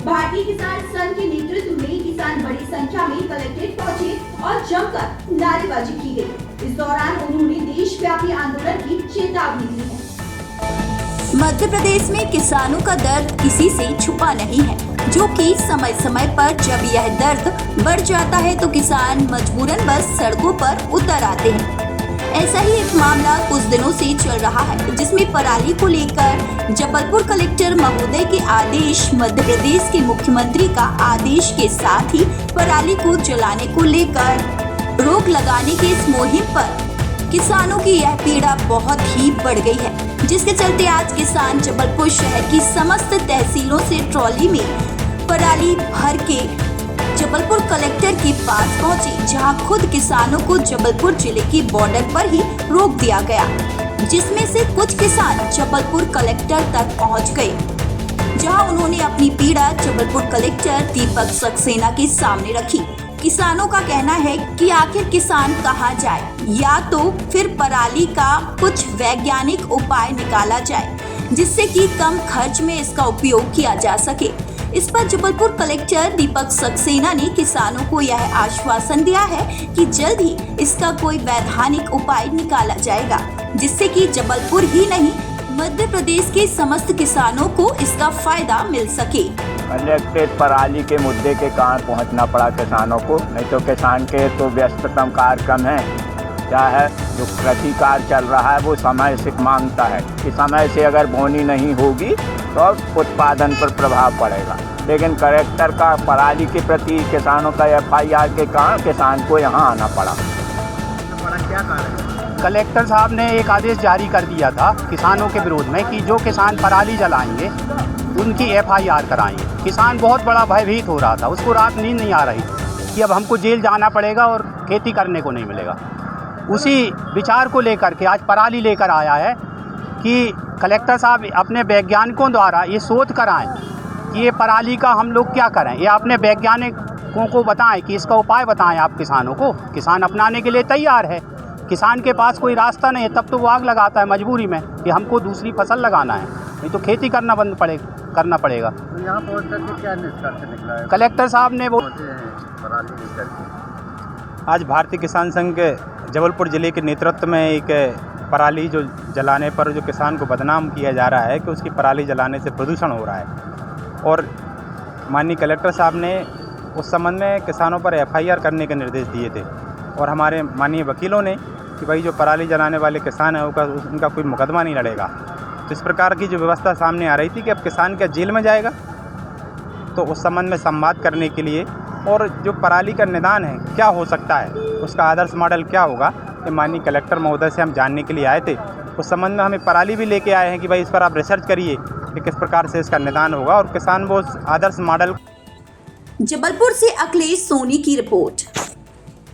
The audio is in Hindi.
भारतीय किसान संघ के नेतृत्व में किसान बड़ी संख्या में कलेक्ट्रेट पहुंचे और जमकर नारेबाजी की गई। इस दौरान उन्होंने देशव्यापी आंदोलन की चेतावनी दी है। मध्य प्रदेश में किसानों का दर्द किसी से छुपा नहीं है, जो कि समय समय पर जब यह दर्द बढ़ जाता है तो किसान मजबूरन बस सड़कों पर उतर आते हैं। ऐसा ही एक मामला कुछ दिनों से चल रहा है, जिसमें पराली को लेकर जबलपुर कलेक्टर महोदय के आदेश, मध्य प्रदेश के मुख्यमंत्री का आदेश के साथ ही पराली को जलाने को लेकर रोक लगाने की इस मुहिम पर किसानों की यह पीड़ा बहुत ही बढ़ गई है, जिसके चलते आज किसान जबलपुर शहर की समस्त तहसीलों से ट्रॉली में पराली भर के जबलपुर कलेक्टर के पास पहुंचे, जहां खुद किसानों को जबलपुर जिले के बॉर्डर पर ही रोक दिया गया, जिसमें से कुछ किसान जबलपुर कलेक्टर तक पहुंच गए, जहां उन्होंने अपनी पीड़ा जबलपुर कलेक्टर दीपक सक्सेना के सामने रखी। किसानों का कहना है कि आखिर किसान कहाँ जाए, या तो फिर पराली का कुछ वैज्ञानिक उपाय निकाला जाए, जिससे कि कम खर्च में इसका उपयोग किया जा सके। इस पर जबलपुर कलेक्टर दीपक सक्सेना ने किसानों को यह आश्वासन दिया है कि जल्द ही इसका कोई वैधानिक उपाय निकाला जाएगा, जिससे कि जबलपुर ही नहीं मध्य प्रदेश के समस्त किसानों को इसका फायदा मिल सके। कलेक्ट्रेट पराली के मुद्दे के कारण पहुंचना पड़ा किसानों को, नहीं तो किसान के तो व्यस्ततम कार्यक्रम है। क्या है, जो कृषि कार्य चल रहा है वो समय से मांगता है कि समय से अगर बोनी नहीं होगी तो उत्पादन पर प्रभाव पड़ेगा। लेकिन कलेक्टर का पराली के प्रति किसानों का FIR के कारण किसान को यहाँ आना पड़ा। क्या कारण? कलेक्टर साहब ने एक आदेश जारी कर दिया था किसानों के विरोध में कि जो किसान पराली जलाएंगे उनकी FIR कराएंगे। किसान बहुत बड़ा भयभीत हो रहा था, उसको रात नींद नहीं आ रही कि अब हमको जेल जाना पड़ेगा और खेती करने को नहीं मिलेगा। उसी विचार को लेकर के आज पराली लेकर आया है कि कलेक्टर साहब अपने वैज्ञानिकों द्वारा ये शोध कराएं कि ये पराली का हम लोग क्या करें, ये अपने वैज्ञानिकों को बताएं कि इसका उपाय बताएं आप किसानों को। किसान अपनाने के लिए तैयार है, किसान के पास कोई रास्ता नहीं है, तब तो वो आग लगाता है मजबूरी में कि हमको दूसरी फसल लगाना है, नहीं तो खेती करना करना पड़ेगा। तो यहाँ पहुँच करके क्या निष्कर्ष निकला है? कलेक्टर साहब ने वो आज भारतीय किसान संघ के जबलपुर ज़िले के नेतृत्व में एक पराली जो जलाने पर जो किसान को बदनाम किया जा रहा है कि उसकी पराली जलाने से प्रदूषण हो रहा है, और माननीय कलेक्टर साहब ने उस संबंध में किसानों पर FIR करने के निर्देश दिए थे, और हमारे माननीय वकीलों ने कि भाई जो पराली जलाने वाले किसान हैं उनका कोई मुकदमा नहीं लड़ेगा। तो इस प्रकार की जो व्यवस्था सामने आ रही थी कि अब किसान क्या जेल में जाएगा, तो उस संबंध में संवाद करने के लिए और जो पराली का निदान है क्या हो सकता है, उसका आदर्श मॉडल क्या होगा, ये माननीय कलेक्टर महोदय से हम जानने के लिए आए थे। उस संबंध में हमें पराली भी लेके आए हैं कि भाई इस पर आप रिसर्च करिए कि किस प्रकार से इसका निदान होगा और किसान वो आदर्श मॉडल। जबलपुर से अखिलेश सोनी की रिपोर्ट।